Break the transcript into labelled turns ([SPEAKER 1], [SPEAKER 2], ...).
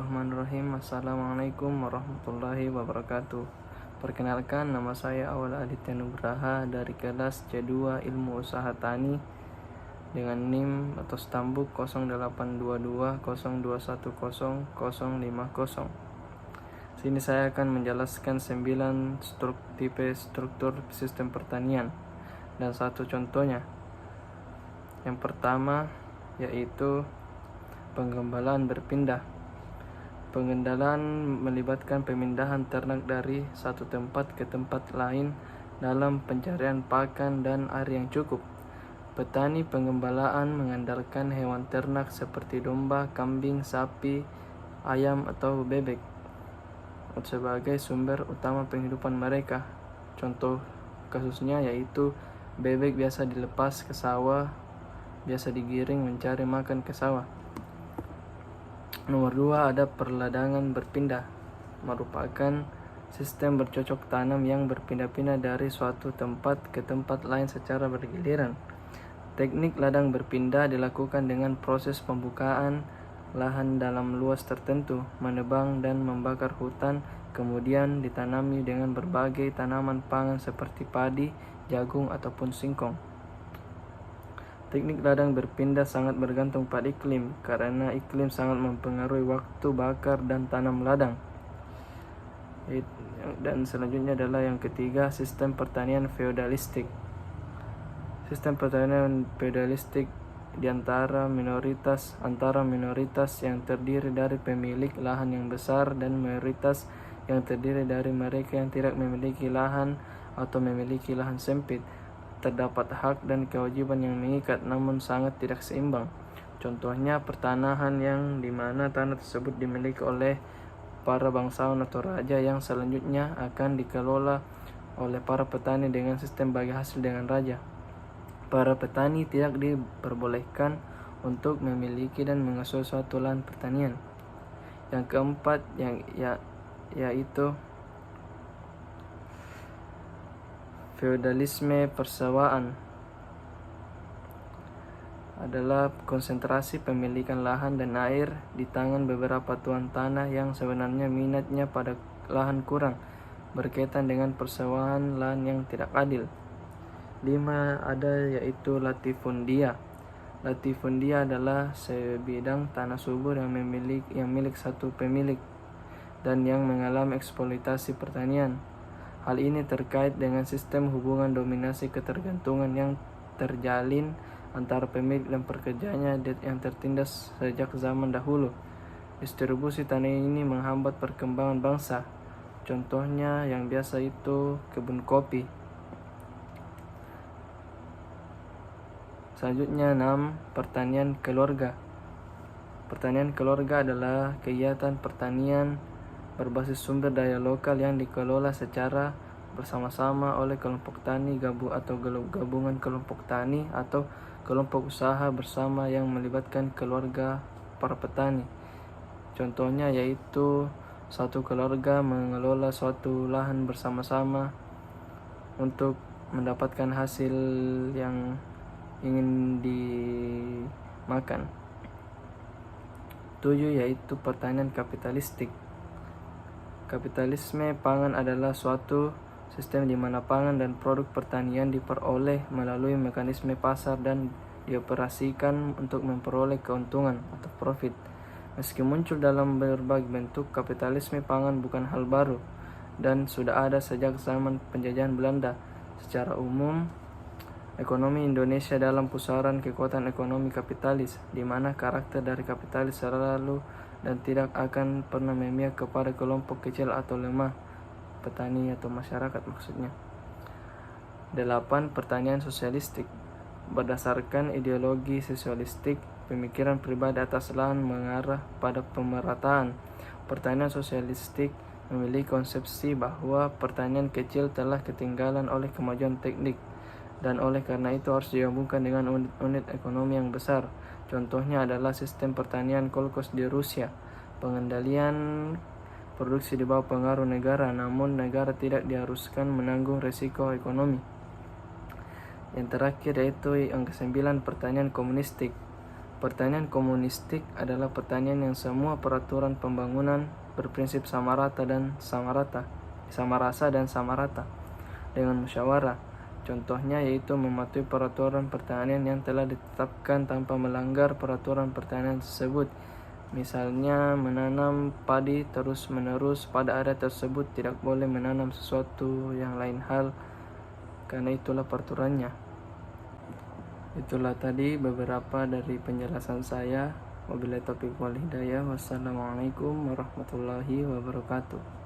[SPEAKER 1] Bismillahirrahmanirrahim. Assalamualaikum warahmatullahi wabarakatuh. Perkenalkan, nama saya Awal Aditya Nugraha dari kelas C2 Ilmu Usaha Tani dengan NIM atau stambuk 082202100050. Sini saya akan menjelaskan 9 tipe struktur sistem pertanian dan satu contohnya. Yang pertama yaitu penggembalaan berpindah. Penggendalaan melibatkan pemindahan ternak dari satu tempat ke tempat lain dalam pencarian pakan dan air yang cukup. Petani penggembalaan mengandalkan hewan ternak seperti domba, kambing, sapi, ayam, atau bebek sebagai sumber utama penghidupan mereka. Contoh kasusnya yaitu bebek biasa dilepas ke sawah, biasa digiring mencari makan ke sawah. Nomor 2 ada perladangan berpindah, merupakan sistem bercocok tanam yang berpindah-pindah dari suatu tempat ke tempat lain secara bergiliran. Teknik ladang berpindah dilakukan dengan proses pembukaan lahan dalam luas tertentu, menebang dan membakar hutan, kemudian ditanami dengan berbagai tanaman pangan seperti padi, jagung, ataupun singkong. Teknik ladang berpindah sangat bergantung pada iklim, karena iklim sangat mempengaruhi waktu bakar dan tanam ladang. Dan selanjutnya adalah yang ketiga, sistem pertanian feodalistik. Sistem pertanian feodalistik antara minoritas yang terdiri dari pemilik lahan yang besar dan mayoritas yang terdiri dari mereka yang tidak memiliki lahan atau memiliki lahan sempit. Terdapat hak dan kewajiban yang mengikat namun sangat tidak seimbang. Contohnya pertanahan yang dimana tanah tersebut dimiliki oleh para bangsawan atau raja yang selanjutnya akan dikelola oleh para petani dengan sistem bagi hasil dengan raja. Para petani tidak diperbolehkan untuk memiliki dan mengasuh suatu lahan pertanian. Yang keempat yaitu feodalisme persewaan, adalah konsentrasi pemilikan lahan dan air di tangan beberapa tuan tanah yang sebenarnya minatnya pada lahan kurang, berkaitan dengan persewaan lahan yang tidak adil. 5 ada yaitu latifundia. Latifundia adalah sebidang tanah subur yang milik satu pemilik dan yang mengalami eksploitasi pertanian. Hal ini terkait dengan sistem hubungan dominasi ketergantungan yang terjalin antara pemilik dan pekerjanya yang tertindas sejak zaman dahulu. Distribusi tanah ini menghambat perkembangan bangsa. Contohnya yang biasa itu kebun kopi. Selanjutnya 6. Pertanian keluarga. Pertanian keluarga adalah kegiatan pertanian berbasis sumber daya lokal yang dikelola secara bersama-sama oleh kelompok tani atau gabungan kelompok tani atau kelompok usaha bersama yang melibatkan keluarga para petani. Contohnya yaitu satu keluarga mengelola suatu lahan bersama-sama untuk mendapatkan hasil yang ingin dimakan. 7 yaitu pertanian kapitalistik. Kapitalisme pangan adalah suatu sistem di mana pangan dan produk pertanian diperoleh melalui mekanisme pasar dan dioperasikan untuk memperoleh keuntungan atau profit. Meski muncul dalam berbagai bentuk, kapitalisme pangan bukan hal baru dan sudah ada sejak zaman penjajahan Belanda. Secara umum, ekonomi Indonesia dalam pusaran kekuatan ekonomi kapitalis, di mana karakter dari kapitalis selalu dan tidak akan pernah memihak kepada kelompok kecil atau lemah, petani atau masyarakat maksudnya. 8. Pertanian sosialistik. Berdasarkan ideologi sosialistik, pemikiran pribadi atas lahan mengarah pada pemerataan. Pertanian sosialistik memiliki konsepsi bahwa pertanian kecil telah ketinggalan oleh kemajuan teknik dan oleh karena itu harus digabungkan dengan unit ekonomi yang besar. Contohnya adalah sistem pertanian kolkos di Rusia. Pengendalian produksi di bawah pengaruh negara, namun negara tidak diharuskan menanggung risiko ekonomi. Yang terakhir yaitu yang ke-9, pertanian komunistik. Pertanian komunistik adalah pertanian yang semua peraturan pembangunan berprinsip sama rasa dan sama rata dengan musyawarah. Contohnya yaitu mematuhi peraturan pertanian yang telah ditetapkan tanpa melanggar peraturan pertanian tersebut. Misalnya menanam padi terus-menerus pada area tersebut, tidak boleh menanam sesuatu yang lain hal, karena itulah peraturannya. Itulah tadi beberapa dari penjelasan saya. Wabillahi taufiq wal hidayah. Wassalamualaikum warahmatullahi wabarakatuh.